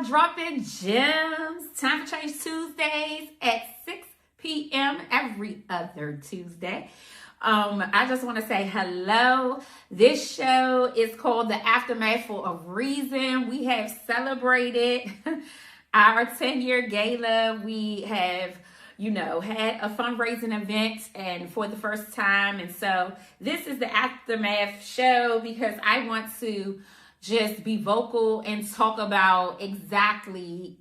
Droppin Gems. Time for Change Tuesdays at 6 p.m. every other Tuesday. I just want to say hello. This show is called The Aftermath for a reason. We have celebrated our 10-year gala. We have, had a fundraising event and for the first time. And so this is the Aftermath show because I want to just be vocal and talk about exactly,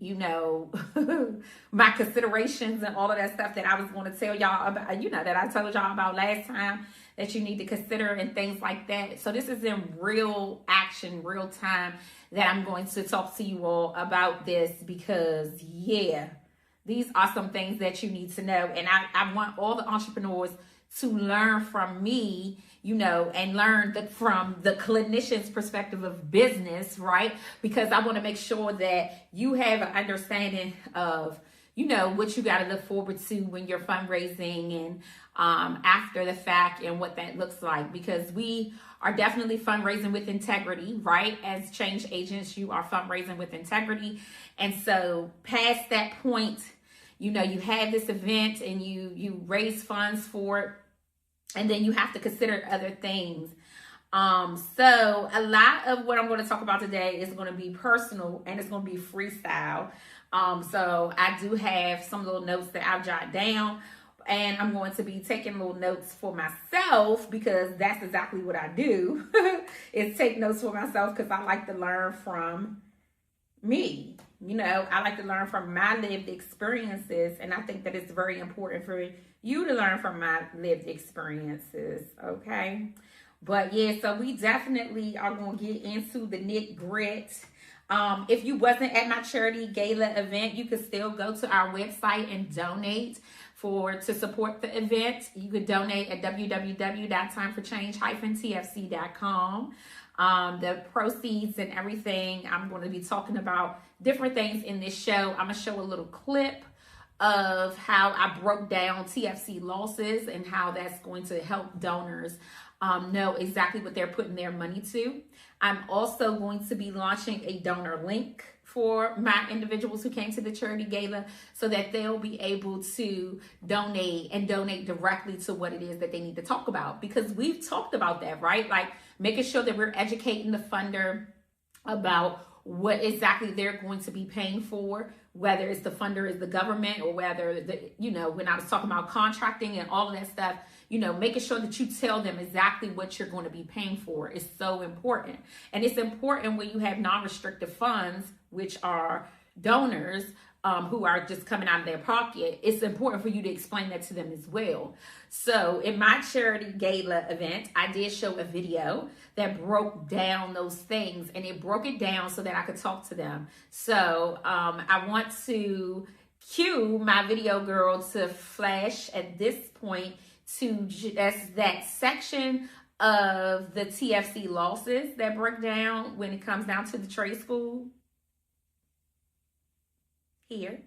my considerations and all of that stuff that I was going to tell y'all about, that I told y'all about last time that you need to consider and things like that. So this is in real action, real time that I'm going to talk to you all about this because, these are some things that you need to know. And I want all the entrepreneurs to learn from me, and learn from the clinician's perspective of business, right? Because I want to make sure that you have an understanding of, what you got to look forward to when you're fundraising and after the fact and what that looks like. Because we are definitely fundraising with integrity, right? As change agents, you are fundraising with integrity. And so past that point, you have this event and you raise funds for it. And then you have to consider other things. So a lot of what I'm going to talk about today is going to be personal and it's going to be freestyle. So I do have some little notes that I've jotted down and I'm going to be taking little notes for myself because that's exactly what I do is take notes for myself because I like to learn from me. I like to learn from my lived experiences and I think that it's very important for you to learn from my lived experiences, okay? But so we definitely are going to get into the grit. If you wasn't at my charity gala event, you could still go to our website and donate to support the event. You could donate at www.timeforchange-tfc.com. The proceeds and everything, I'm going to be talking about different things in this show. I'm going to show a little clip of how I broke down TFC losses and how that's going to help donors know exactly what they're putting their money to. I'm also going to be launching a donor link for my individuals who came to the charity gala so that they'll be able to donate directly to what it is that they need to talk about. Because we've talked about that, right? Like making sure that we're educating the funder about what exactly they're going to be paying for, whether it's the funder is the government or whether, when I was talking about contracting and all of that stuff, making sure that you tell them exactly what you're going to be paying for is so important. And it's important when you have non-restricted funds, which are donors who are just coming out of their pocket. It's important for you to explain that to them as well. So in my charity gala event, I did show a video that broke down those things and it broke it down so that I could talk to them. So I want to cue my video girl to flash at this point to that section of the TFC losses that break down when it comes down to the trade school. Here.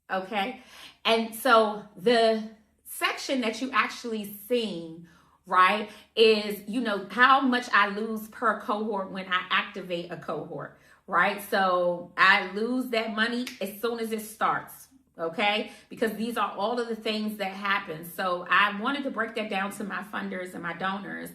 Okay. And so the section that you actually seen, right, is, how much I lose per cohort when I activate a cohort, right? So I lose that money as soon as it starts. Okay, because these are all of the things that happen. So I wanted to break that down to my funders and my donors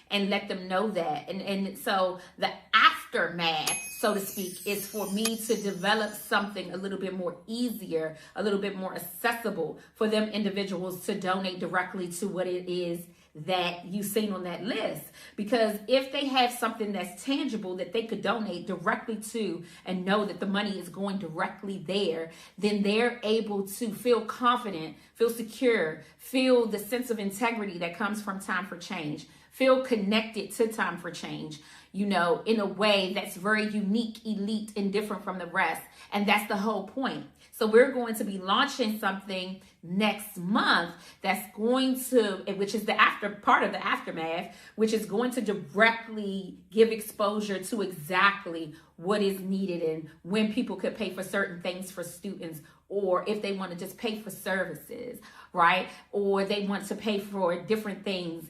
and let them know that. And so the aftermath, so to speak, is for me to develop something a little bit more easier, a little bit more accessible for them individuals to donate directly to what it is that you've seen on that list. Because if they have something that's tangible that they could donate directly to and know that the money is going directly there, then they're able to feel confident, feel secure, feel the sense of integrity that comes from Time for Change, feel connected to Time for Change, in a way that's very unique, elite, and different from the rest. And that's the whole point. So we're going to be launching something next month that's going to, which is the part of the aftermath, which is going to directly give exposure to exactly what is needed and when people could pay for certain things for students, or if they want to just pay for services, right? Or they want to pay for different things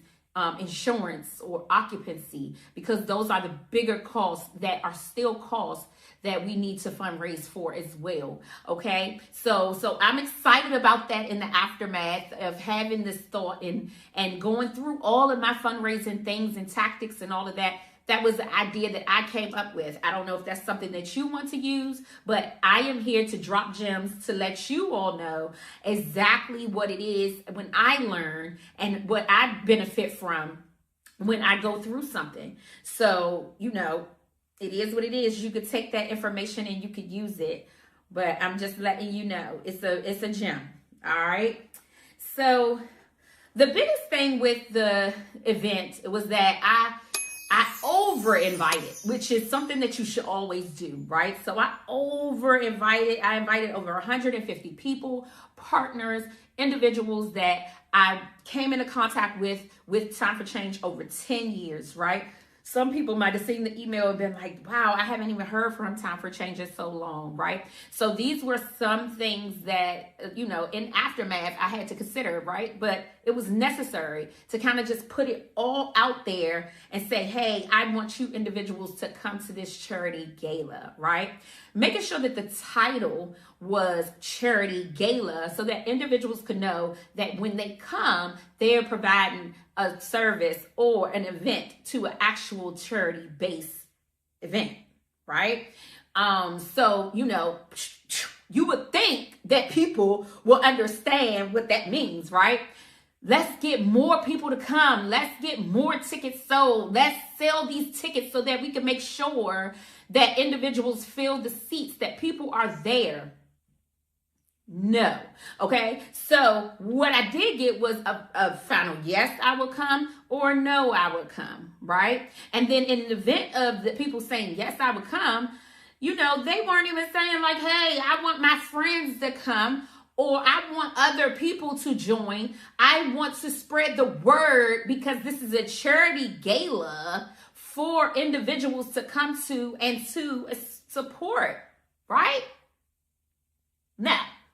insurance or occupancy, because those are the bigger costs that are still costs that we need to fundraise for as well. Okay, so I'm excited about that in the aftermath of having this thought and going through all of my fundraising things and tactics and all of that. That was the idea that I came up with. I don't know if that's something that you want to use, but I am here to drop gems to let you all know exactly what it is when I learn and what I benefit from when I go through something. So, it is what it is. You could take that information and you could use it, but I'm just letting you know it's a gem. All right. So the biggest thing with the event was that I over invited, which is something that you should always do, right? So I invited over 150 people, partners, individuals that I came into contact with Time for Change over 10 years, right? Some people might have seen the email and been like, wow, I haven't even heard from Time for Change in so long, right? So these were some things that, in aftermath, I had to consider, right? But it was necessary to kind of just put it all out there and say, hey, I want you individuals to come to this charity gala, right? Making sure that the title was Charity Gala so that individuals could know that when they come, they're providing a service or an event to an actual charity-based event, right? So, you would think that people will understand what that means, right? Let's get more people to come. Let's get more tickets sold. Let's sell these tickets so that we can make sure that individuals fill the seats, that people are there. No. Okay. So what I did get was a final yes, I will come, or no, I would come. Right. And then in the event of the people saying yes, I would come, they weren't even saying like, hey, I want my friends to come, or I want other people to join. I want to spread the word because this is a charity gala for individuals to come to and to support. Right.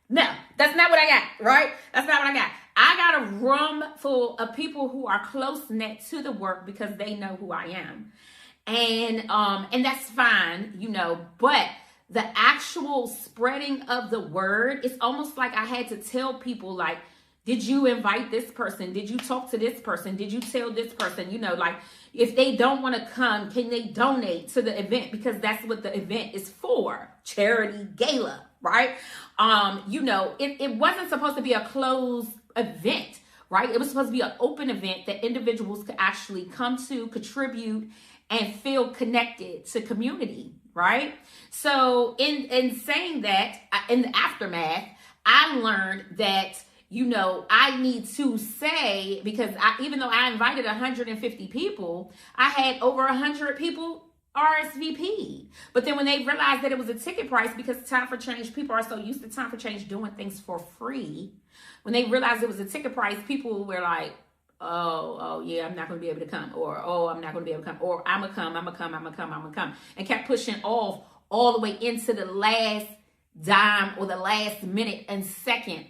No, that's not what I got, right? That's not what I got. I got a room full of people who are close-knit to the work because they know who I am. And that's fine, but the actual spreading of the word, it's almost like I had to tell people, like, did you invite this person? Did you talk to this person? Did you tell this person? Like, if they don't want to come, can they donate to the event? Because that's what the event is for, charity gala. Right? It wasn't supposed to be a closed event, right? It was supposed to be an open event that individuals could actually come to, contribute, and feel connected to community, right? So in saying that, in the aftermath, I learned that, I need to say, because even though I invited 150 people, I had over 100 people RSVP. But then when they realized that it was a ticket price, because Time for Change, people are so used to Time for Change doing things for free. When they realized it was a ticket price, people were like, oh yeah, I'm not going to be able to come, or oh, I'm not going to be able to come, or I'm gonna come, and kept pushing off all the way into the last dime or the last minute and second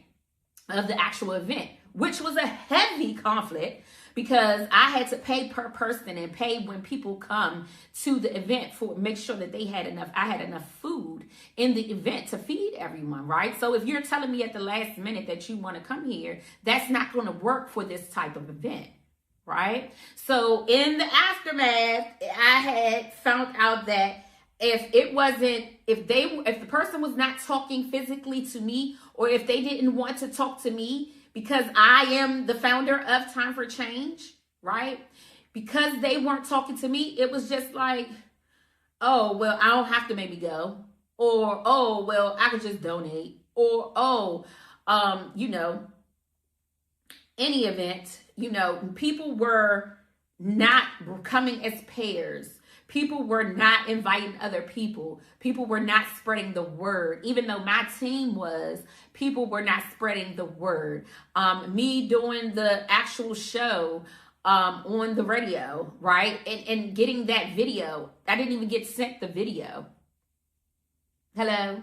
of the actual event, which was a heavy conflict because I had to pay per person and pay when people come to the event for make sure that I had enough food in the event to feed everyone, right? So if you're telling me at the last minute that you want to come here, that's not going to work for this type of event, right? So in the aftermath, I had found out that if the person was not talking physically to me, or if they didn't want to talk to me, because I am the founder of Time for Change, right? Because they weren't talking to me, it was just like, oh, well, I don't have to maybe go. Or, oh, well, I could just donate. Or, any event, people were not coming as pairs. People were not inviting other people. People were not spreading the word. Even though my team was, people were not spreading the word. Me doing the actual show on the radio, right? And getting that video. I didn't even get sent the video. Hello?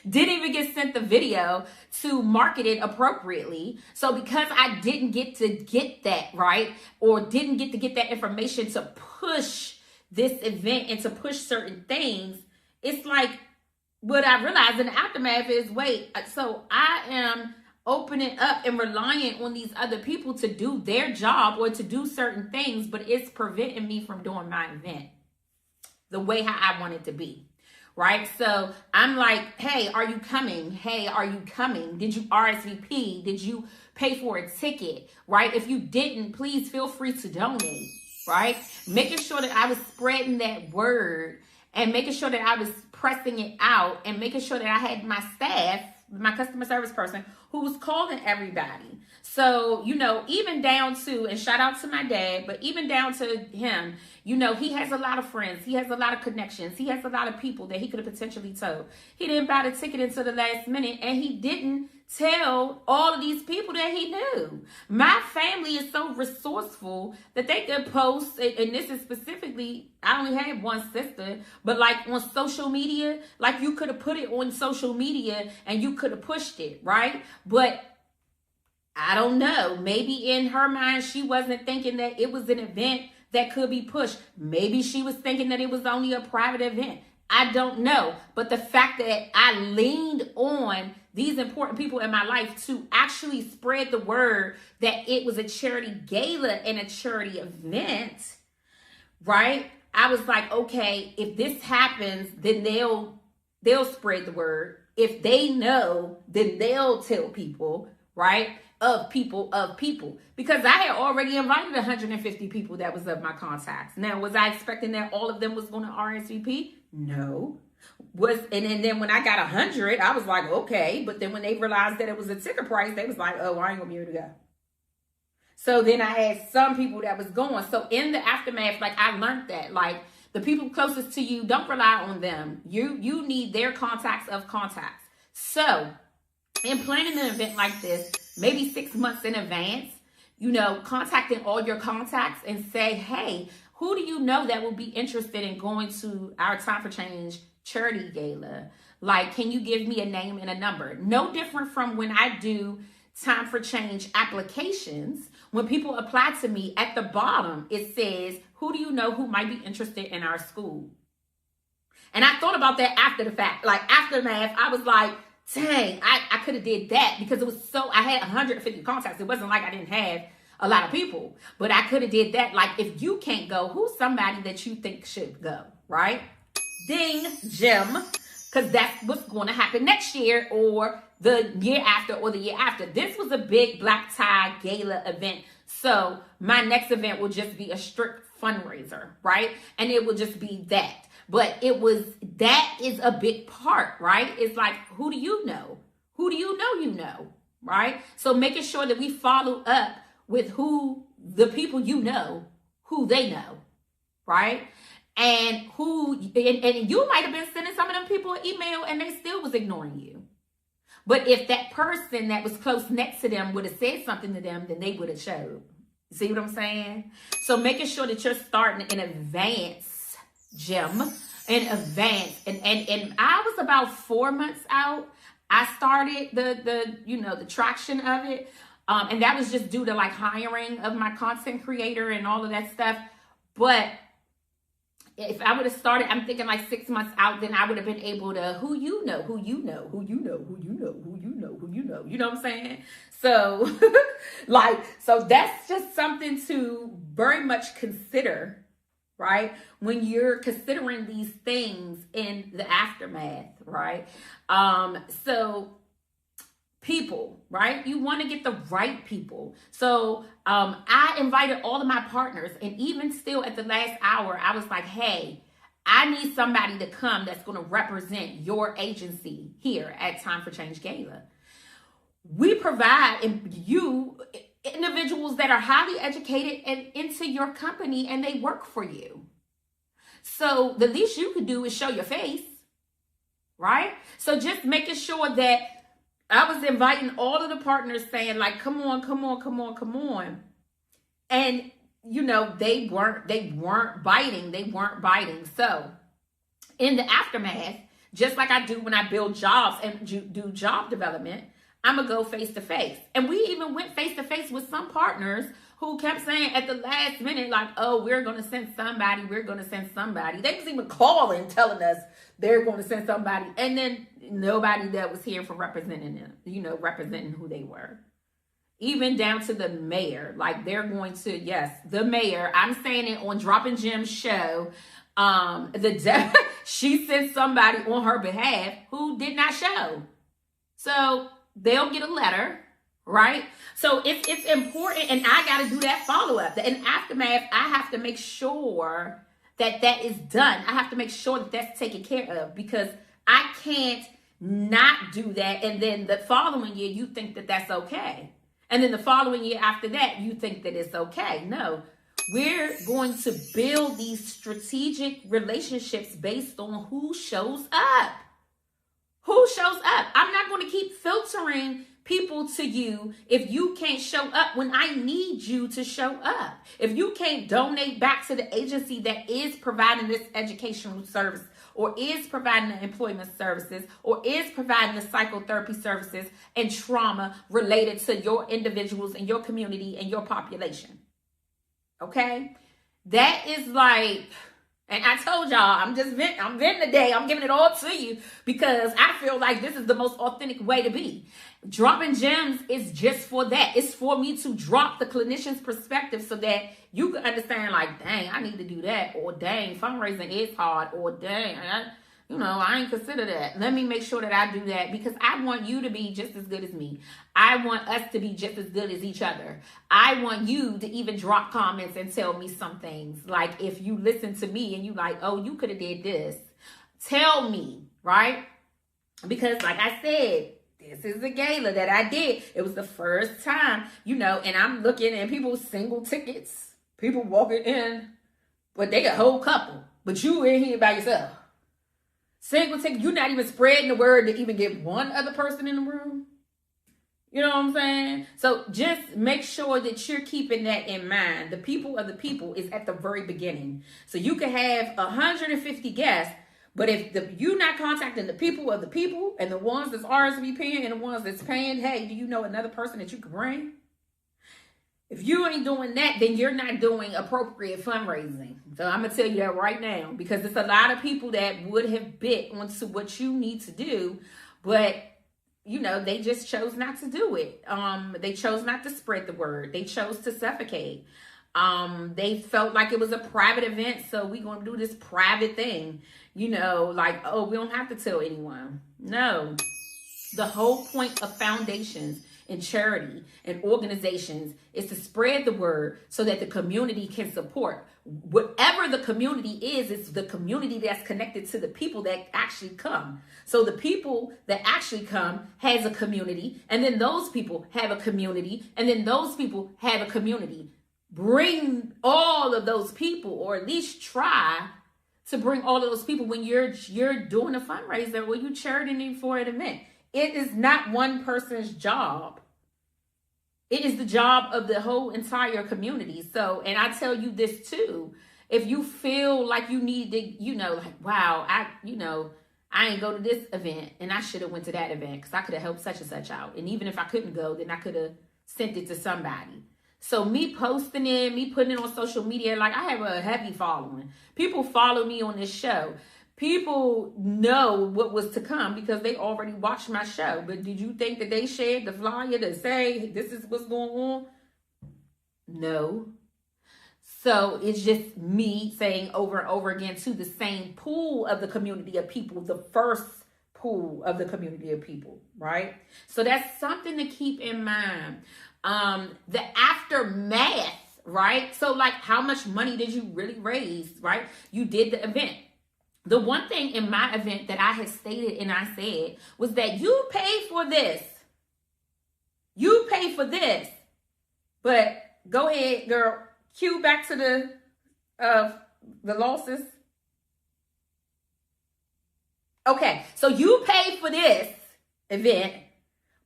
didn't even get sent the video to market it appropriately. So because I didn't get to get that, right, or didn't get to get that information to push this event and to push certain things, it's like what I realized in the aftermath is, wait, so I am opening up and relying on these other people to do their job or to do certain things, but it's preventing me from doing my event the way how I want it to be, right? So I'm like, hey, are you coming? Hey, are you coming? Did you RSVP? Did you pay for a ticket, right? If you didn't, please feel free to donate, right? Making sure that I was spreading that word and making sure that I was pressing it out and making sure that I had my staff, my customer service person, who was calling everybody. So, you know, even down to, and shout out to my dad, but even down to him, you know, he has a lot of friends. He has a lot of connections. He has a lot of people that he could have potentially told. He didn't buy the ticket until the last minute, and he didn't tell all of these people that he knew. My family is so resourceful that they could post, and this is specifically, I only had one sister, but like on social media, like you could have put it on social media and you could have pushed it, right? But I don't know, maybe in her mind, she wasn't thinking that it was an event that could be pushed. Maybe she was thinking that it was only a private event. I don't know. But the fact that I leaned on these important people in my life to actually spread the word that it was a charity gala and a charity event, right? I was like, okay, if this happens, then they'll spread the word. If they know, then they'll tell people, right? Of people. Because I had already invited 150 people that was of my contacts. Now, was I expecting that all of them was going to RSVP? No. And then when I got 100, I was like, okay. But then when they realized that it was a ticket price, they was like, oh, I ain't gonna be able to go. So then I had some people that was going. So in the aftermath, like I learned that, like the people closest to you, don't rely on them. You need their contacts of contacts. So in planning an event like this, maybe 6 months in advance, you know, contacting all your contacts and say, hey, who do you know that will be interested in going to our Time for Change charity gala? Like, can you give me a name and a number? No different from when I do Time for Change applications. When people apply to me, at the bottom, it says, who do you know who might be interested in our school? And I thought about that after the fact. Like, aftermath, I was like, dang, I could have did that because it was so, I had 150 contacts. It wasn't like I didn't have a lot of people, but I could have did that. Like, if you can't go, who's somebody that you think should go, right? Ding, Jim, because that's what's going to happen next year or the year after or the year after. This was a big black tie gala event. So my next event will just be a strict fundraiser, right? And it will just be that. But that is a big part, right? It's like, who do you know? Who do you know, right? So making sure that we follow up with who the people you know, who they know, right? And and you might have been sending some of them people an email and they still was ignoring you. But if that person that was close next to them would have said something to them, then they would have showed. See what I'm saying? So making sure that you're starting in advance, Jim, in advance. And I was about 4 months out. I started the traction of it. And that was just due to like hiring of my content creator and all of that stuff. But if I would have started, I'm thinking like 6 months out, then I would have been able to, who you know. You know what I'm saying? So so that's just something to very much consider, right? When you're considering these things in the aftermath, right? So people, right? You want to get the right people. So I invited all of my partners, and even still at the last hour, I was like, hey, I need somebody to come that's going to represent your agency here at Time for Change Gala. We provide you individuals that are highly educated and into your company, and they work for you. So the least you could do is show your face, right? So just making sure that I was inviting all of the partners saying like, come on. And, you know, they weren't biting. So in the aftermath, Just like I do when I build jobs and do job development, I'm going to go face to face. And we even went face to face with some partners who kept saying at the last minute, like, oh, we're going to send somebody. We're going to send somebody. They was even calling, telling us they're going to send somebody. And then nobody that was here for representing them, representing who they were. Even down to the mayor. Like, they're going to, yes, the mayor. I'm saying it on Droppin Gems show. She sent somebody on her behalf who did not show. So they'll get a letter, right? So it's important, and I got to do that follow-up. In aftermath, I have to make sure that is done. I have to make sure that that's taken care of, because I can't not do that, and then the following year you think that that's okay. And then the following year after that, you think that it's okay. No, we're going to build these strategic relationships based on who shows up. Who shows up? I'm not going to keep filtering people to you if you can't show up when I need you to show up. If you can't donate back to the agency that is providing this educational service, or is providing the employment services, or is providing the psychotherapy services and trauma related to your individuals and your community and your population. Okay? That is like... And I told y'all, I'm venting today. I'm giving it all to you because I feel like this is the most authentic way to be. Dropping Gems is just for that. It's for me to drop the clinician's perspective so that you can understand, like, dang, I need to do that. Or dang, fundraising is hard. Or dang, I ain't consider that. Let me make sure that I do that because I want you to be just as good as me. I want us to be just as good as each other. I want you to even drop comments and tell me some things. Like if you listen to me and you like, oh, you could have did this. Tell me, right? Because like I said, this is a gala that I did. It was the first time, and I'm looking at people single tickets. People walking in, but they a whole couple. But you in here by yourself. Single ticket, you're not even spreading the word to even get one other person in the room. You know what I'm saying? So just make sure that you're keeping that in mind. The people of the people is at the very beginning. So you can have 150 guests, but if you're not contacting the people of the people and the ones that's RSVPing and the ones that's paying, hey, do you know another person that you could bring? If you ain't doing that, then you're not doing appropriate fundraising. So I'm going to tell you that right now, because there's a lot of people that would have bit onto what you need to do, but, they just chose not to do it. They chose not to spread the word. They chose to suffocate. They felt like it was a private event, so we're going to do this private thing, like, oh, we don't have to tell anyone. No. The whole point of foundations and charity and organizations is to spread the word so that the community can support. Whatever the community is, it's the community that's connected to the people that actually come. So the people that actually come has a community, and then those people have a community, and then those people have a community. Bring all of those people, or at least try to bring all of those people when you're doing a fundraiser or you're charitting for an event. It is not one person's job. It is the job of the whole entire community. So, and I tell you this too, if you feel like you need to, like, wow, I ain't go to this event and I should have went to that event because I could have helped such and such out. And even if I couldn't go, then I could have sent it to somebody. So me posting it, me putting it on social media, like I have a heavy following. People follow me on this show. People know what was to come because they already watched my show. But did you think that they shared the flyer to say, this is what's going on? No. So it's just me saying over and over again to the same pool of the community of people, the first pool of the community of people, right? So that's something to keep in mind. The aftermath, right? So like, how much money did you really raise, right? You did the event. The one thing in my event that I had stated and I said was that you pay for this. You pay for this. But go ahead, girl. Cue back to the losses. Okay, so you pay for this event,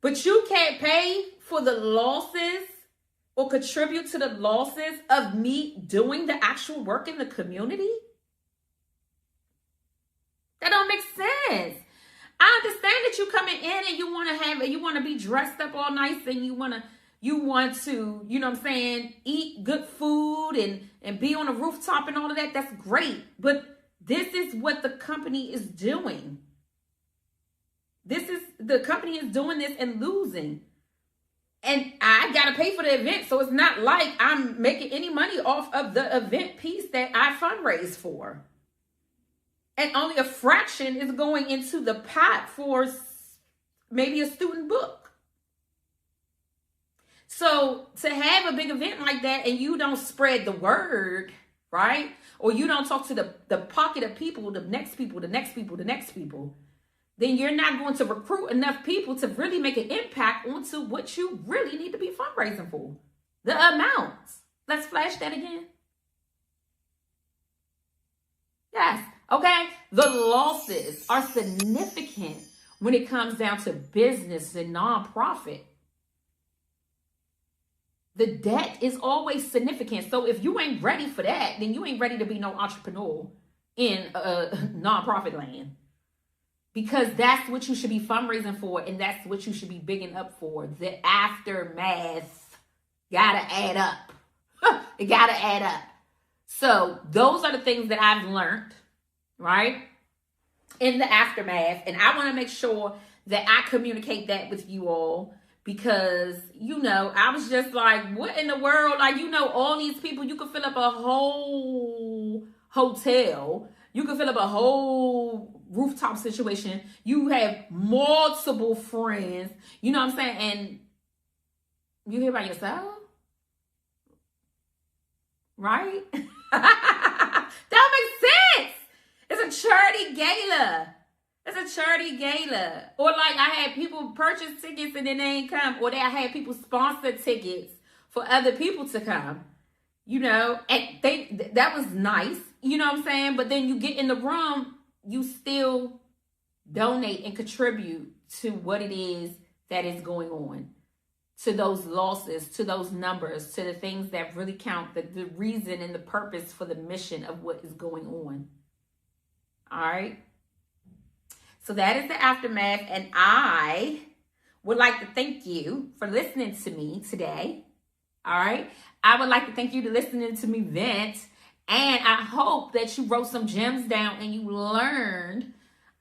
but you can't pay for the losses or contribute to the losses of me doing the actual work in the community? That don't make business. I understand that you coming in and you want to be dressed up all nice and you want to, you know what I'm saying, eat good food and be on a rooftop and all of that. That's great. But this is what the company is doing. The company is doing this and losing. And I got to pay for the event. So it's not like I'm making any money off of the event piece that I fundraise for. And only a fraction is going into the pot for maybe a student book. So to have a big event like that and you don't spread the word, right? Or you don't talk to the pocket of people, the next people, then you're not going to recruit enough people to really make an impact onto what you really need to be fundraising for. The amounts. Let's flash that again. Yes. Okay. The losses are significant when it comes down to business and nonprofit. The debt is always significant. So if you ain't ready for that, then you ain't ready to be no entrepreneur in nonprofit land. Because that's what you should be fundraising for, and that's what you should be bigging up for. The aftermath gotta add up. It gotta add up. So those are the things that I've learned, right, in the aftermath. And I want to make sure that I communicate that with you all because, you know, I was just like, what in the world? Like, you know, all these people, you could fill up a whole hotel. You can fill up a whole rooftop situation. You have multiple friends. You know what I'm saying? And you here by yourself? Right? That makes sense. It's a charity gala. It's a charity gala. Or like I had people purchase tickets and then they ain't come. Or I had people sponsor tickets for other people to come. You know, and that was nice. You know what I'm saying? But then you get in the room, you still donate and contribute to what it is that is going on, to those losses, to those numbers, to the things that really count, the reason and the purpose for the mission of what is going on. All right. So that is the aftermath. And I would like to thank you for listening to me today. All right. I would like to thank you for listening to me vent. And I hope that you wrote some gems down and you learned.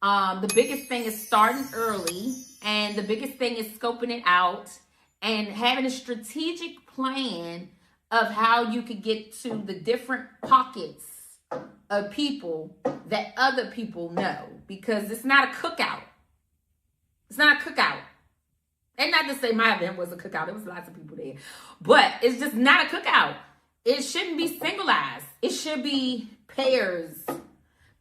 The biggest thing is starting early. And the biggest thing is scoping it out and having a strategic plan of how you could get to the different pockets of people that other people know. Because it's not a cookout. It's not a cookout. And not to say my event was a cookout. There was lots of people there. But it's just not a cookout. It shouldn't be singleized. It should be pairs.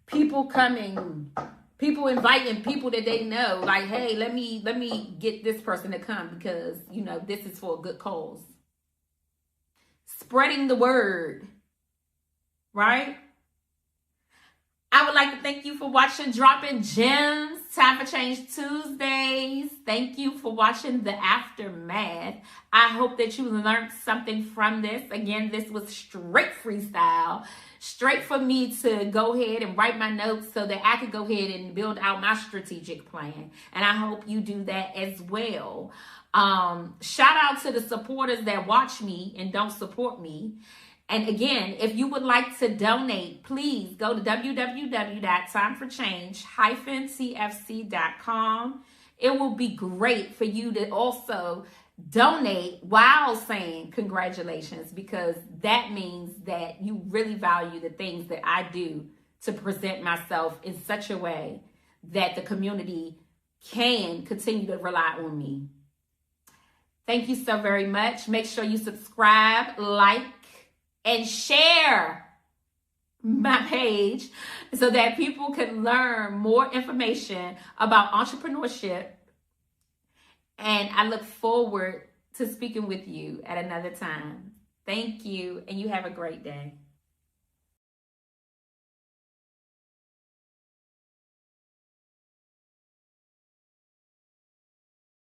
People coming. People inviting people that they know. Like, hey, let me get this person to come because, you know, this is for a good cause. Spreading the word. Right? I would like to thank you for watching Droppin Gems, Time for Change Tuesdays. Thank you for watching the aftermath. I hope that you learned something from this. Again, this was straight freestyle, straight for me to go ahead and write my notes so that I could go ahead and build out my strategic plan. And I hope you do that as well. Shout out to the supporters that watch me and don't support me. And again, if you would like to donate, please go to www.timeforchange-tfc.com. It will be great for you to also donate while saying congratulations, because that means that you really value the things that I do to present myself in such a way that the community can continue to rely on me. Thank you so very much. Make sure you subscribe, like, and share my page so that people can learn more information about entrepreneurship. And I look forward to speaking with you at another time. Thank you, and you have a great day.